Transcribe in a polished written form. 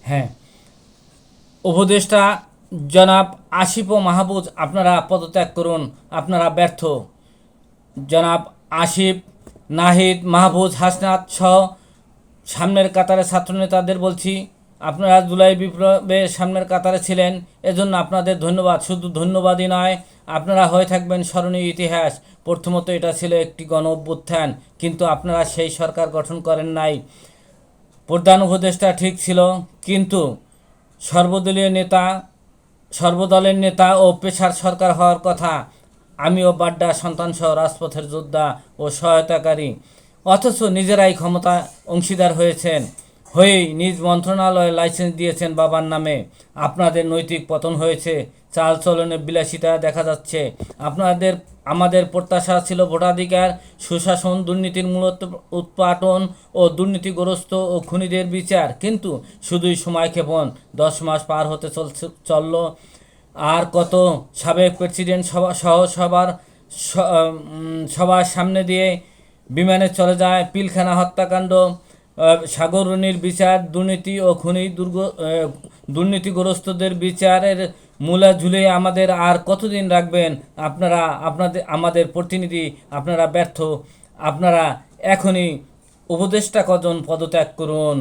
হ্যাঁ, উপদেষ্টা জনাব আসিফ ও মাহফুজ আপনারা পদত্যাগ করুন, আপনারা ব্যর্থ। জনাব আসিফ, নাহিদ, মাহফুজ, হাসনাত সহ সামনের কাতারে ছাত্রনেতাদের বলছি, আপনারা জুলাই বিপ্লবে সামনের কাতারে ছিলেন, এজন্য আপনাদের ধন্যবাদ। শুধু ধন্যবাদই নয়, আপনারা হয়ে থাকবেন স্মরণীয় ইতিহাস। প্রথমত এটা ছিল একটি গণ অভ্যুত্থান, কিন্তু আপনারা সেই সরকার গঠন করেন নাই। প্রধান উপদেষ্টা ঠিক ছিল, কিন্তু সর্বদলীয় নেতা সর্বদলের নেতা ও পেশার সরকার হওয়ার কথা। আমিও বাড্ডা সন্তানসহ রাজপথের যোদ্ধা ও সহায়তাকারী, অথচ নিজেরাই ক্ষমতা অংশীদার হয়েই নিজ মন্ত্রণালয়ে লাইসেন্স দিয়েছেন বাবার নামে। আপনাদের নৈতিক পতন হয়েছে, চালচলনে বিলাসিতা দেখা যাচ্ছে। আমাদের প্রত্যাশা ছিল ভোটাধিকার, সুশাসন, দুর্নীতির মূল উৎপাটন ও দুর্নীতিগ্রস্ত ও খুনিদের বিচার, কিন্তু শুধুই সময়ক্ষেপণ। 10 মাস পার হতে চলল, আর কত? সাবেক প্রেসিডেন্ট সবার সামনে দিয়ে বিমানে চলে যায় পিলখানা হত্যাকাণ্ড, সাগররণীর বিচার, দুর্নীতি ও দুর্নীতিগ্রস্তদের বিচারের মূলা ঝুলিয়ে আমাদের আর কতদিন রাখবেন আপনারা? আমাদের প্রতিনিধি, আপনারা ব্যর্থ। আপনারা এখনই উপদেষ্টা কজন পদত্যাগ করুন।